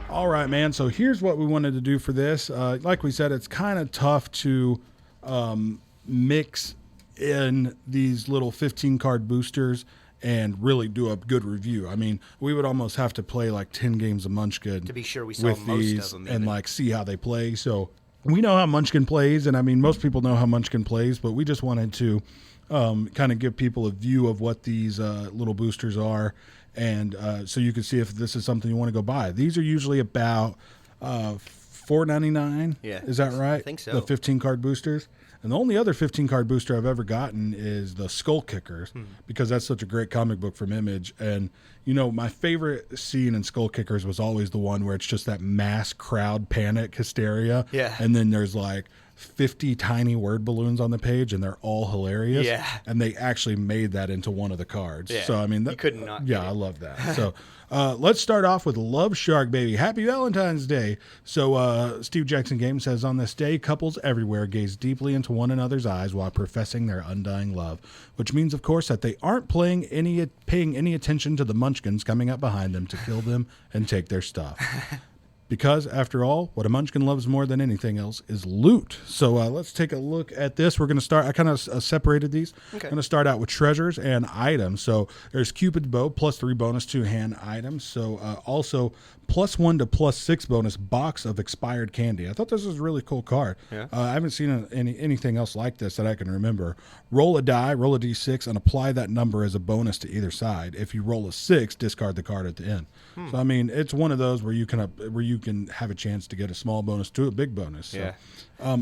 All right, man. So here's what we wanted to do for this. Like we said, it's kind of tough to mix in these little 15-card boosters and really do a good review. I mean, we would almost have to play like 10 games of Munchkin to be sure we saw with most these of them and even. like see how they play. So we know how Munchkin plays, and I mean, most people know how Munchkin plays, but we just wanted to kind of give people a view of what these little boosters are, and so you can see if this is something you want to go buy. These are usually about $4.99. Yeah, is that right? I think so. The 15-card boosters. And the only other 15-card booster I've ever gotten is the Skull Kickers, because that's such a great comic book from Image. And, you know, my favorite scene in Skull Kickers was always the one where it's just that mass crowd panic hysteria. Yeah. And then there's like 50 tiny word balloons on the page, and they're all hilarious. Yeah. And they actually made that into one of the cards. Yeah. So, I mean, You couldn't not yeah, get it. I love that. So, let's start off with Love Shark Baby. Happy Valentine's Day. So, Steve Jackson Games says, on this day, couples everywhere gaze deeply into one another's eyes while professing their undying love, which means, of course, that they aren't paying any attention to the munchkins coming up behind them to kill them and take their stuff. Because, after all, what a munchkin loves more than anything else is loot. So let's take a look at this. We're going to start. I kind of separated these. Okay. I'm going to start out with treasures and items. So there's Cupid's bow, +3 bonus 2-hand items. So also +1 to +6 bonus box of expired candy. I thought this was a really cool card. Yeah. I haven't seen anything else like this that I can remember. Roll a die, roll a d6, and apply that number as a bonus to either side. If you roll a 6, discard the card at the end. So I mean, it's one of those where you can have a chance to get a small bonus to a big bonus. So, Yeah.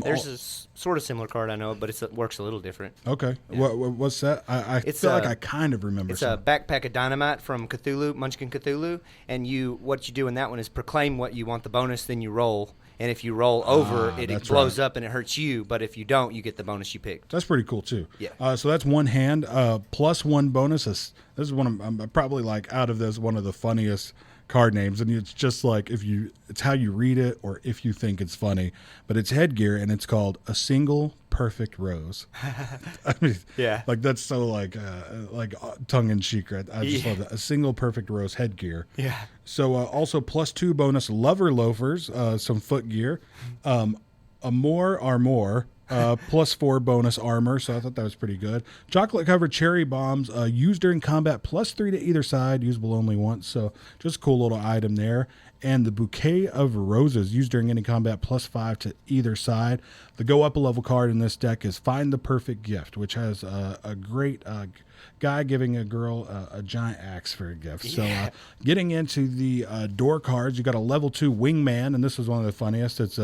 There's a sort of similar card I know, but it works a little different. Okay. Yeah. What's that? I feel like I kind of remember. It's a backpack of dynamite from Cthulhu, Munchkin Cthulhu, and what you do in that one is proclaim what you want the bonus, then you roll, and if you roll over, it blows up and it hurts you, but if you don't, you get the bonus you picked. That's pretty cool too. Yeah. So that's one hand. +1 bonus. This is one of I'm probably like out of this one of the funniest card names, and it's just like it's how you read it or if you think it's funny, but it's headgear and it's called a single perfect rose. I mean, Yeah. like that's so like tongue in cheek. Right? I just love that. A single perfect rose headgear. Yeah. So also +2 bonus lover loafers, some foot gear, Amor Armor. +4 bonus armor, so I thought that was pretty good. Chocolate covered cherry bombs used during combat, +3 to either side, usable only once, so just a cool little item there. And the bouquet of roses used during any combat, +5 to either side. The go up a level card in this deck is Find the Perfect Gift, which has a great guy giving a girl a giant axe for a gift. Yeah. So getting into the door cards, you got a level 2 wingman, and this was one of the funniest. It's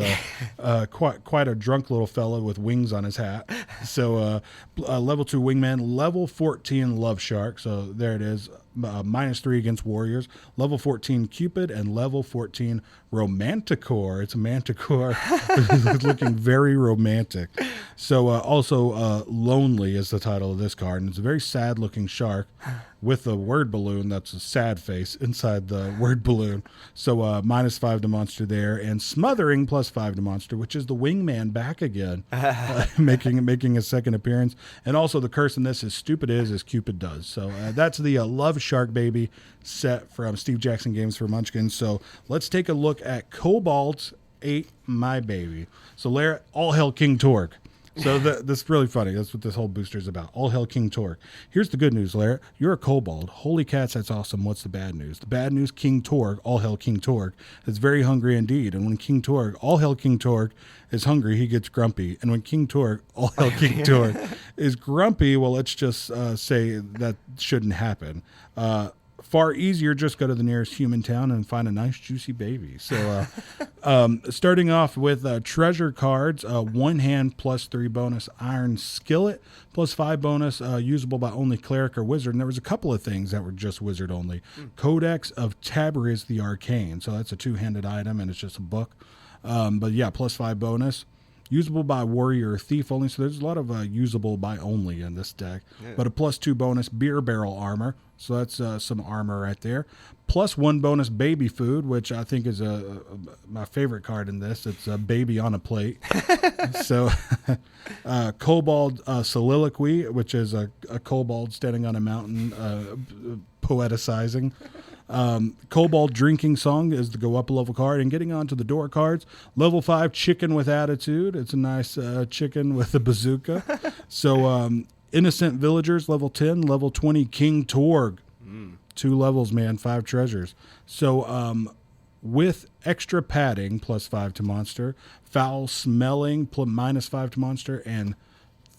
quite a drunk little fellow with wings on his hat. So level 2 wingman, level 14 love shark. So there it is. -3 against warriors, level 14 Cupid, and level 14 Romanticore. It's a manticore looking very romantic. So also Lonely is the title of this card, and it's a very sad looking shark with a word balloon that's a sad face inside the word balloon. So -5 to monster there, and Smothering +5 to monster, which is the wingman back again, making a second appearance. And also the curse in this is stupid is as Cupid does. So that's the Love Shark Baby set from Steve Jackson Games for Munchkin. So let's take a look at Kobolds Ate My Baby. So Lara, all hell King Torque. So this is really funny. That's what this whole booster is about. All hell King Torque. Here's the good news, Lara. You're a kobold. Holy cats, that's awesome. What's the bad news? The bad news, King Torque, all hell King Torque, is very hungry indeed. And when King Torque, all hell King Torque, is hungry, he gets grumpy. And when King Torque, all hell King Torque, is grumpy, well, let's just say that shouldn't happen. Far easier, just go to the nearest human town and find a nice juicy baby. So starting off with treasure cards, one hand +3 bonus iron skillet, +5 bonus usable by only cleric or wizard. And there was a couple of things that were just wizard only. Codex of Tabriz the Arcane. So that's a 2-handed item and it's just a book. But yeah, +5 bonus. Usable by warrior or thief only. So there's a lot of usable by only in this deck. Yeah. But a +2 bonus beer barrel armor. So that's some armor right there. +1 bonus baby food, which I think is my favorite card in this. It's a baby on a plate. So Kobold Soliloquy, which is a kobold standing on a mountain poeticizing. Kobold Drinking Song is the go up a level card. And getting on to the door cards, level 5 Chicken with Attitude. It's a nice chicken with a bazooka. So Innocent Villagers, level 10. Level 20 King Torg. 2 levels, man, 5 treasures. So with extra padding, +5 to monster, foul smelling, -5 to monster, and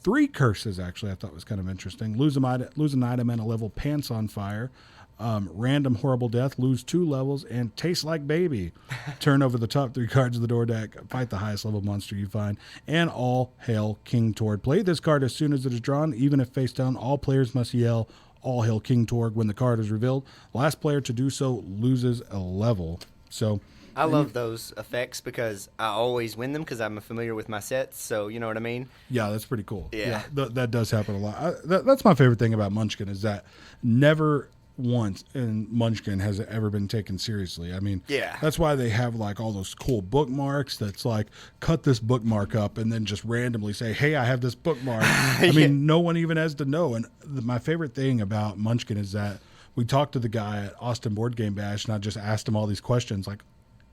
3 curses, actually, I thought was kind of interesting. Lose an item and a level, Pants on Fire. Random Horrible Death, lose 2 levels, and Taste Like Baby. Turn over the top 3 cards of the door deck, fight the highest level monster you find, and All Hail King Torg. Play this card as soon as it is drawn, even if face down. All players must yell All Hail King Torg when the card is revealed. Last player to do so loses a level. So I love those effects because I always win them because I'm familiar with my sets. So you know what I mean? Yeah, that's pretty cool. Yeah. That does happen a lot. That's my favorite thing about Munchkin is that never once in Munchkin has it ever been taken seriously. I mean, yeah, that's why they have like all those cool bookmarks that's like cut this bookmark up and then just randomly say, hey, I have this bookmark. I mean, no one even has to know. And my favorite thing about Munchkin is that we talked to the guy at Austin Board Game Bash and I just asked him all these questions. Like,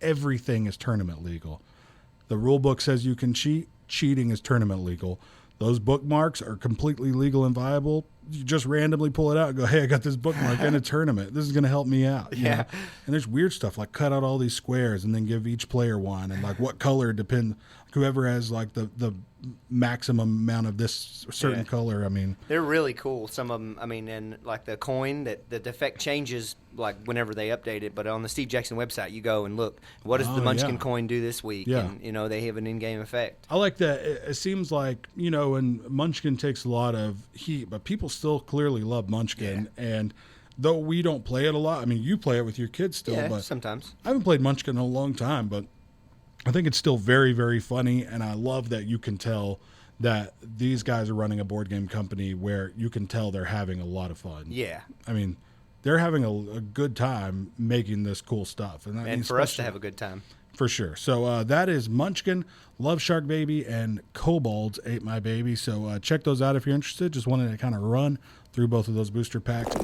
everything is tournament legal. The rule book says you can cheat. Cheating is tournament legal. Those bookmarks are completely legal and viable. You just randomly pull it out and go, hey, I got this bookmark in a tournament. This is going to help me out. You know? And there's weird stuff like cut out all these squares and then give each player one. And like what color depend, whoever has like the maximum amount of this certain color. I mean, they're really cool. Some of them, I mean, and like the coin, that the effect changes like whenever they update it. But on the Steve Jackson website, you go and look, what does the Munchkin coin do this week? Yeah. And, you know, they have an in-game effect. I like that. It seems like, you know, and Munchkin takes a lot of heat, but people still clearly love Munchkin. Yeah. And though we don't play it a lot, I mean, you play it with your kids still, but sometimes. I haven't played Munchkin in a long time, but I think it's still very, very funny. And I love that you can tell that these guys are running a board game company where you can tell they're having a lot of fun. Yeah. I mean, they're having a good time making this cool stuff. And for us to have a good time. For sure. So that is Munchkin, Love Shark Baby, and Kobolds Ate My Baby. So check those out if you're interested. Just wanted to kind of run through both of those booster packs.